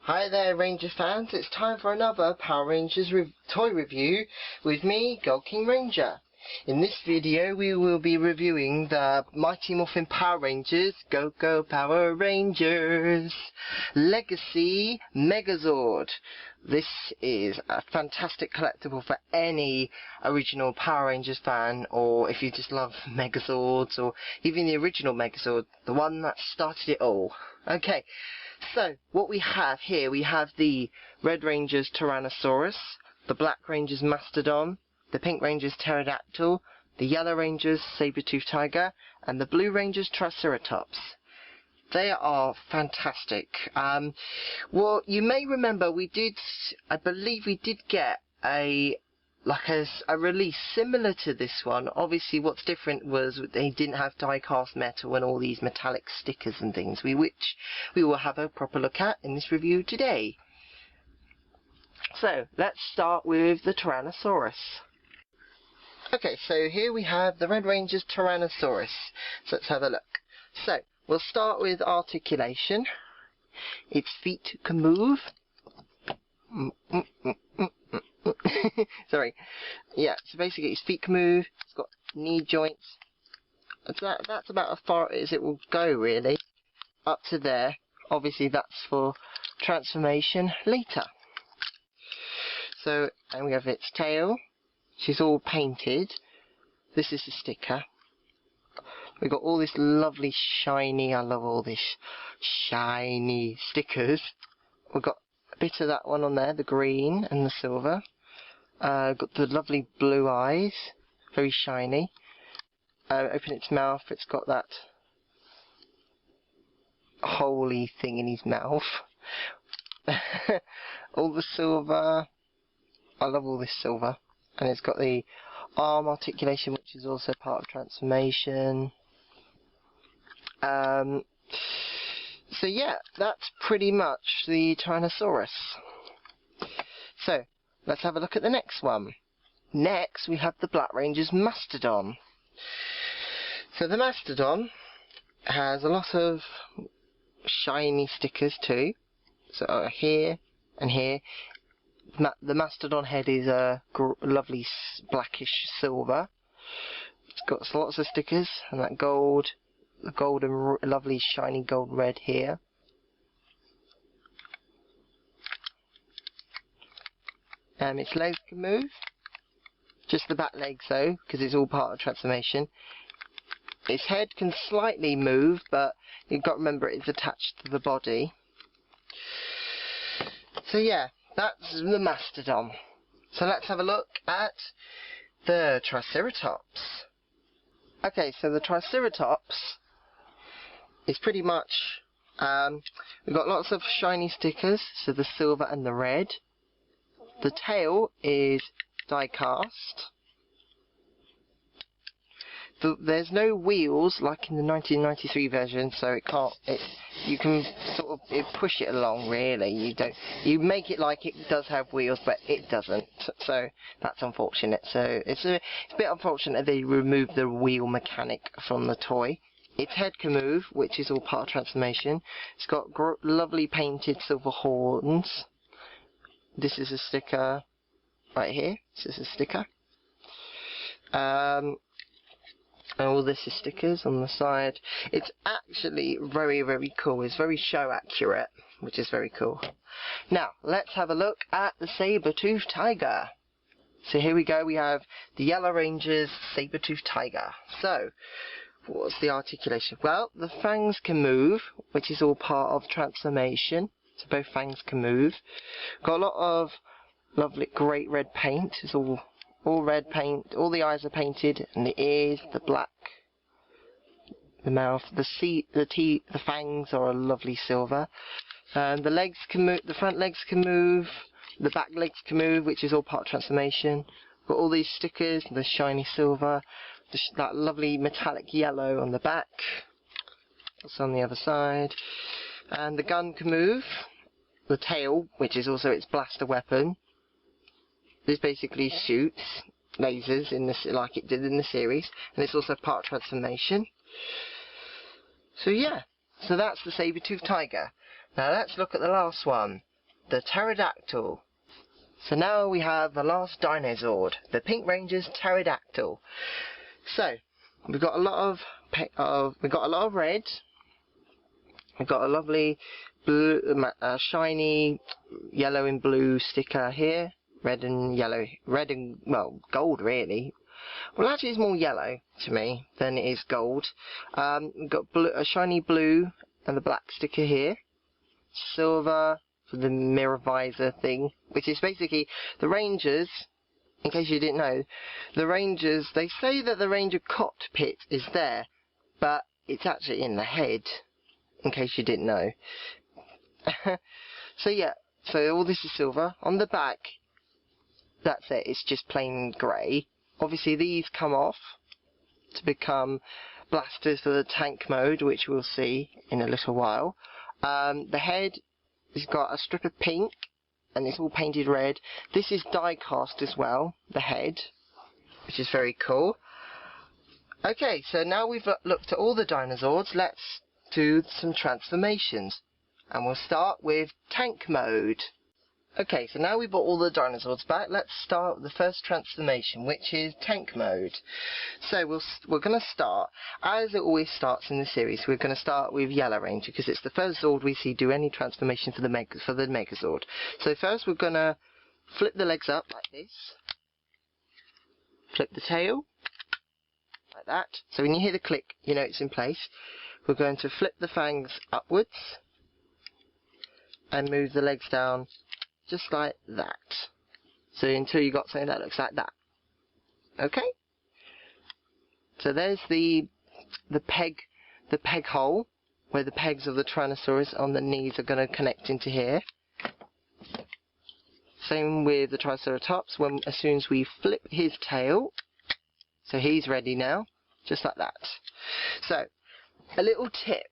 Hi there Ranger fans, it's time for another Power Rangers toy review with me, GoldKingRanger. In this video we will be reviewing the Mighty Morphin Power Rangers Go Go Power Rangers Legacy Megazord. This is a fantastic collectible for any original Power Rangers fan, or if you just love Megazords, or even the original Megazord, the one that started it all. Okay. So, what we have here, we have the Red Ranger's Tyrannosaurus, the Black Ranger's Mastodon, the Pink Ranger's Pterodactyl, the Yellow Ranger's Saber-toothed Tiger, and the Blue Ranger's Triceratops. They are fantastic. Well, you may remember I believe we did get a release similar to this one. Obviously what's different was they didn't have die-cast metal and all these metallic stickers and things, which we will have a proper look at in this review today. So let's start with the Tyrannosaurus. Okay, so here we have the Red Ranger's Tyrannosaurus. So let's have a look. So we'll start with articulation. Its feet can move. Sorry. Yeah, so basically its feet can move, it's got knee joints. That's about as far as it will go really. Up to there. Obviously that's for transformation later. So, and we have its tail. She's all painted. This is the sticker. We've got all this lovely shiny, I love all this shiny stickers. We've got a bit of that one on there, the green and the silver. Got the lovely blue eyes, very shiny. Open its mouth, it's got that holy thing in his mouth. All the silver, I love all this silver. And it's got the arm articulation, which is also part of transformation. So yeah, that's pretty much the Tyrannosaurus. So, let's have a look at the next one. Next, we have the Black Ranger's Mastodon. So the Mastodon has a lot of shiny stickers too. So here and here. The Mastodon head is a lovely blackish silver. It's got lots of stickers and that gold, the gold and lovely shiny gold red here. Its legs can move, just the back legs though, because it's all part of transformation. Its head can slightly move, but you've got to remember it's attached to the body. So yeah, that's the Mastodon. So let's have a look at the Triceratops. Okay, so the Triceratops is pretty much, we've got lots of shiny stickers, so the silver and the red. The tail is die-cast. There's no wheels like in the 1993 version, so you can sort of push it along really. You make it like it does have wheels, but it doesn't. So that's unfortunate. So it's a bit unfortunate they removed the wheel mechanic from the toy. Its head can move, which is all part of transformation. It's got lovely painted silver horns. This is a sticker right here. This is a sticker. And all this is stickers on the side. It's actually very, very cool. It's very show accurate, which is very cool. Now, let's have a look at the Saber-toothed Tiger. So here we go. We have the Yellow Ranger's Saber-toothed Tiger. So, what's the articulation? Well, the fangs can move, which is all part of transformation. So both fangs can move. Got a lot of lovely, great red paint. It's all red paint. All the eyes are painted, and the ears, the black, the mouth, the teeth, the fangs are a lovely silver. And the legs can move. The front legs can move. The back legs can move, which is all part of transformation. Got all these stickers, the shiny silver, that lovely metallic yellow on the back. That's on the other side. And the gun can move. The tail, which is also its blaster weapon, this basically shoots lasers like it did in the series, and it's also part of transformation. So yeah, so that's the Saber-toothed Tiger. Now let's look at the last one. the pterodactyl. So now we have the last Dino Zord, the Pink Ranger's pterodactyl. So we've got a lot of red. We've got a lovely blue, shiny yellow and blue sticker here. Red and yellow, well, gold really. Well, actually, it's more yellow to me than it is gold. We've got a shiny blue and the black sticker here. Silver for the mirror visor thing, which is basically the Rangers. In case you didn't know, the Rangers, they say that the Ranger cockpit is there, but it's actually in the head. In case you didn't know. So yeah, so all this is silver. On the back, that's it, it's just plain grey. Obviously these come off to become blasters for the tank mode, which we'll see in a little while. The head has got a strip of pink and it's all painted red. This is die cast as well, the head, which is very cool. Okay, so now we've looked at all the Dino Zords, let's do some transformations. And we'll start with tank mode. Okay, so now we've got all the Dino Zords back, let's start with the first transformation, which is tank mode. So we're going to start, as it always starts in the series, we're going to start with Yellow Ranger, because it's the first Zord we see do any transformation for the Megazord. So first we're going to flip the legs up like this, flip the tail, like that. So when you hear the click, you know it's in place. We're going to flip the fangs upwards, and move the legs down just like that. So until you got something that looks like that. Okay? So there's the peg hole where the pegs of the Tyrannosaurus on the knees are going to connect into here. Same with the Triceratops as soon as we flip his tail. So he's ready now, just like that. So a little tip.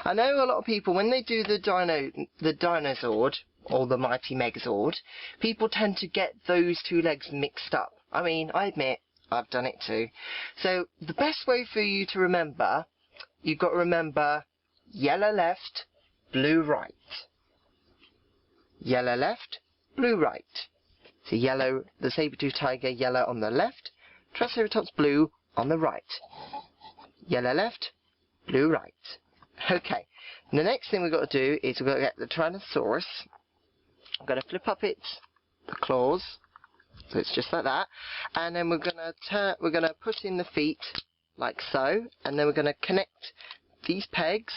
I know a lot of people, when they do the Dino Zord, or the Mighty Megazord, people tend to get those two legs mixed up. I mean, I admit, I've done it too. So, the best way for you to remember, you've got to remember yellow left, blue right. Yellow left, blue right. So yellow, the saber-tooth tiger, yellow on the left, Triceratops blue on the right. Yellow left, blue right. Okay, the next thing we've got to do is we've got to get the Tyrannosaurus. I'm going to flip up the claws, so it's just like that, and then we're going to put in the feet like so, and then we're going to connect these pegs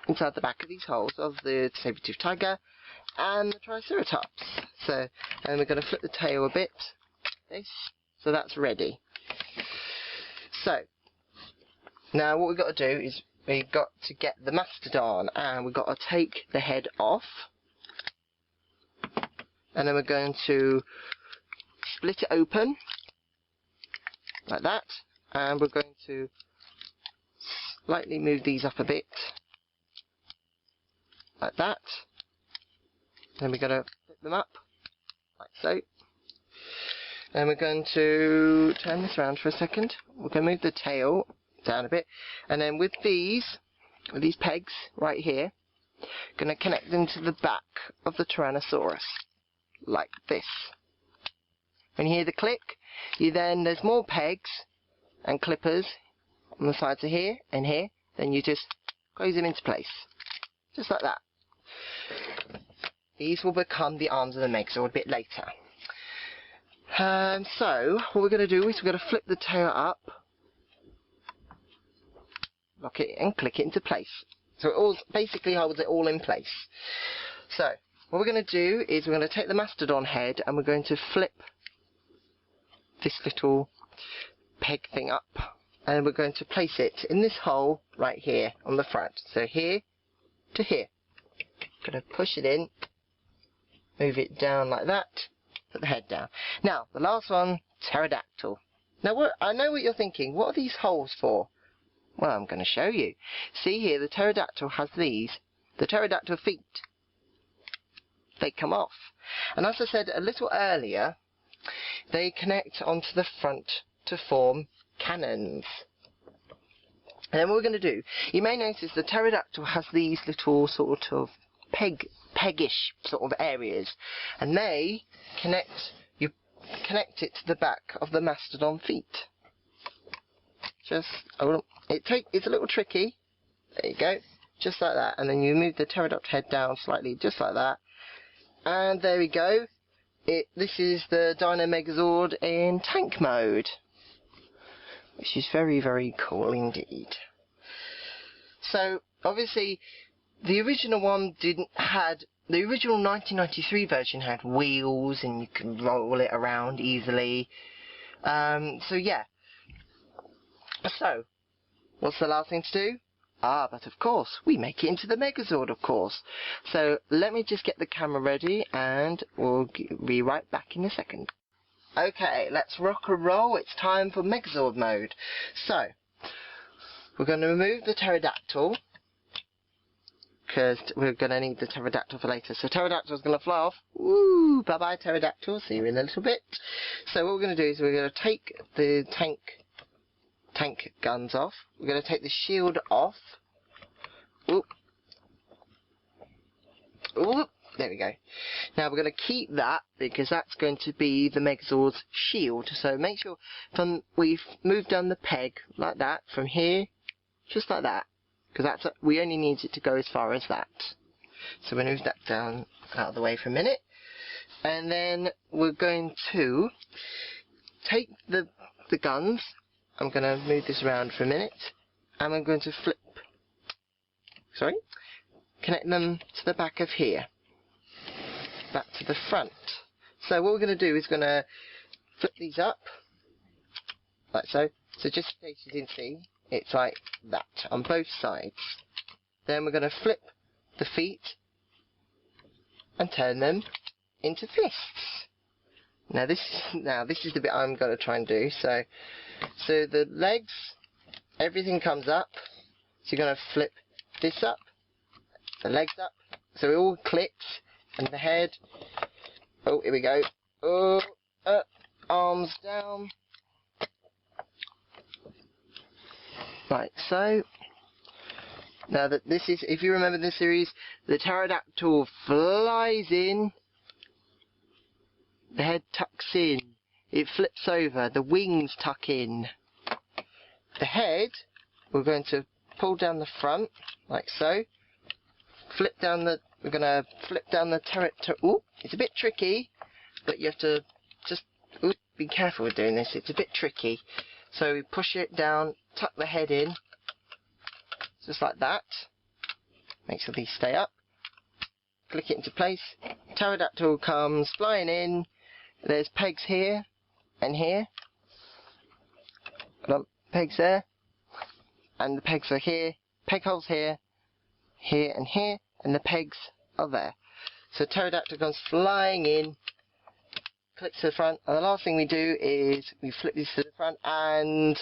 inside the back of these holes of the saber-tooth tiger and the Triceratops. So, and we're going to flip the tail a bit, so that's ready. So, now what we've got to do is we've got to get the mastodon, and we've got to take the head off, and then we're going to split it open like that, and we're going to slightly move these up a bit like that. Then we're going to flip them up like so, and we're going to turn this around for a second. We're going to move the tail down a bit, and then with these pegs right here, going to connect them to the back of the Tyrannosaurus like this. When you hear the click, there's more pegs and clippers on the sides of here and here, then you just close them into place just like that. These will become the arms of the Megazord a bit later. So what we're going to do is we're going to flip the tail up, lock it and click it into place. So it all basically holds it all in place. So what we're going to do is we're going to take the mastodon head and we're going to flip this little peg thing up, and we're going to place it in this hole right here on the front. So here to here. Going to push it in, move it down like that, put the head down. Now the last one, pterodactyl. Now I know what you're thinking. What are these holes for? Well, I'm going to show you. See here, the pterodactyl has the pterodactyl feet. They come off. And as I said a little earlier, they connect onto the front to form cannons. And then what we're going to do, you may notice the pterodactyl has these little sort of peg peggish sort of areas, and they you connect it to the back of the mastodon feet. Just it's a little tricky. There you go, just like that, and then you move the pterodactyl head down slightly, just like that, and there we go. This is the Dino Megazord in tank mode, which is very, very cool indeed. So obviously the original one the original 1993 version had wheels and you can roll it around easily. So yeah. So what's the last thing to do? But of course, we make it into the Megazord, of course. So let me just get the camera ready and we'll be right back in a second. Okay, let's rock and roll. It's time for Megazord mode. So, we're going to remove the pterodactyl, because we're going to need the pterodactyl for later. So pterodactyl's going to fly off. Woo! Bye-bye pterodactyl, see you in a little bit. So what we're going to do is we're going to take the tank guns off. We're going to take the shield off. Oop. Oop. There we go. Now we're going to keep that because that's going to be the Megazord's shield. So make sure we've moved down the peg like that from here, just like that, because we only need it to go as far as that. So we move that down out of the way for a minute, and then we're going to take the guns. I'm going to move this around for a minute, and I'm going to connect them to the back of here, back to the front. So what we're going to do is going to flip these up, like so. So just in case you didn't see, it's like that on both sides. Then we're going to flip the feet and turn them into fists. Now this is the bit I'm going to try and do. So the legs, everything comes up. So you're going to flip this up, the legs up, so it all clicks, and the head. Oh, here we go. Oh, arms down, like so. Now that this is, if you remember this series, the pterodactyl flies in, the head tucks in, it flips over, the wings tuck in. The head, we're going to pull down the front, like so. We're going to flip down the pterodactyl. Ooh, it's a bit tricky, but you have to just be careful with doing this. It's a bit tricky. So we push it down, tuck the head in, just like that. Make sure these stay up. Click it into place. Pterodactyl comes flying in. There's pegs here and here. Pegs there. And the pegs are here. Peg holes here, here and here. And the pegs are there. So pterodactyl comes flying in. Clicks to the front. And the last thing we do is we flip these to the front and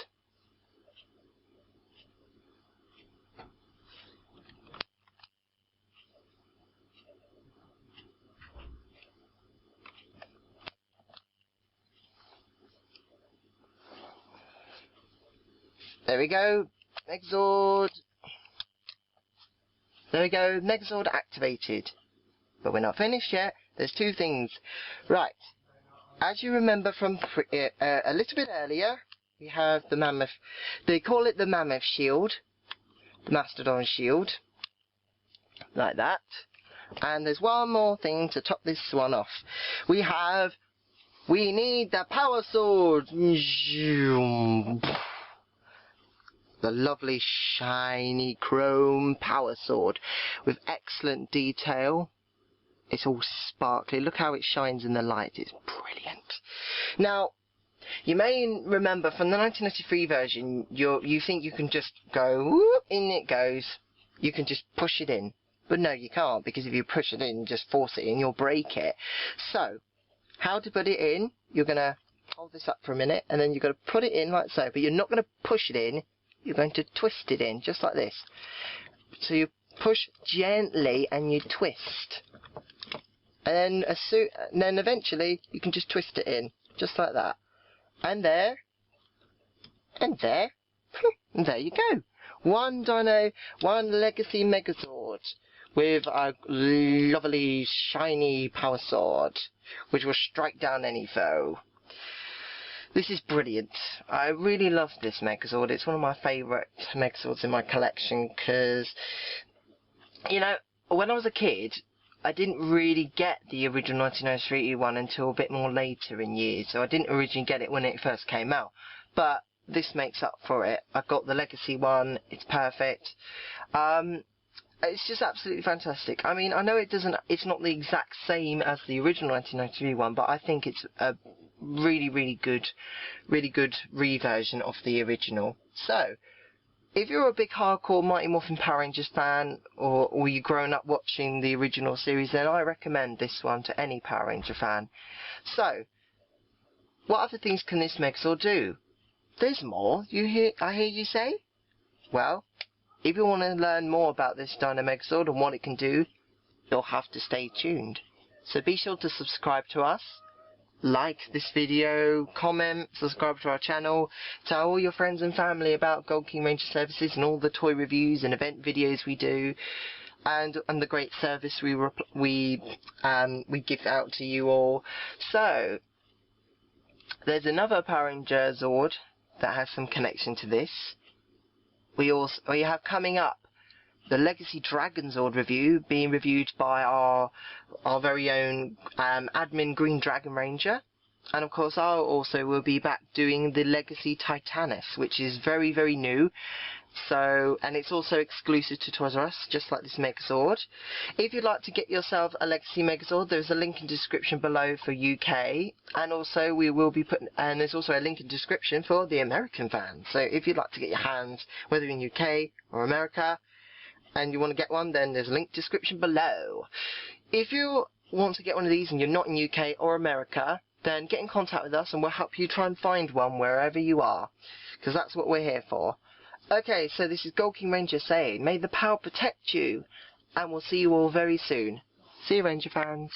there we go, Megazord. There we go, Megazord activated. But we're not finished yet. There's two things. Right, as you remember from a little bit earlier, we have the mammoth. They call it the mammoth shield, the mastodon shield, like that. And there's one more thing to top this one off. We need the power sword. The lovely shiny chrome power sword with excellent detail. It's all sparkly. Look how it shines in the light. It's brilliant. Now, you may remember from the 1993 version, you think you can just go, whoop, in it goes. You can just push it in. But no, you can't, because if you push it in, just force it in, you'll break it. So, how to put it in? You're going to hold this up for a minute, and then you're going to put it in like so. But you're not going to push it in. You're going to twist it in, just like this. So you push gently and you twist. And then eventually you can just twist it in, just like that. And there. And there. And there you go. One Legacy Megazord with a lovely shiny power sword, which will strike down any foe. This is brilliant. I really love this Megazord. It's one of my favourite Megazords in my collection because, you know, when I was a kid, I didn't really get the original 1993 one until a bit more later in years, so I didn't originally get it when it first came out. But this makes up for it. I got the Legacy one. It's perfect. It's just absolutely fantastic. I mean, I know it's not the exact same as the original 1993 one, but I think it's a really good reversion of the original. So, if you're a big hardcore Mighty Morphin Power Rangers fan, or you've grown up watching the original series, then I recommend this one to any Power Ranger fan. So, what other things can this Megazord do? There's more, I hear you say? Well, if you want to learn more about this Dino Megazord and what it can do, you'll have to stay tuned. So be sure to subscribe to us, like this video, comment, subscribe to our channel, tell all your friends and family about GoldKingRanger services and all the toy reviews and event videos we do, and the great service we give out to you all. So, there's another Power Ranger Zord that has some connection to this. We have coming up the Legacy Dragon Zord review, being reviewed by our very own admin Green Dragon Ranger, and of course I also will be back doing the Legacy Titanus, which is very new. So, and it's also exclusive to Toys R Us, just like this Megazord. If you'd like to get yourself a Legacy Megazord, there's a link in the description below for UK, and also there's also a link in the description for the American fans. So if you'd like to get your hands, whether in UK or America, and you want to get one, then there's a link description below. If you want to get one of these and you're not in UK or America, then get in contact with us and we'll help you try and find one wherever you are, because that's what we're here for. Okay, so this is GoldKingRanger saying, may the power protect you, and we'll see you all very soon. See you, Ranger fans.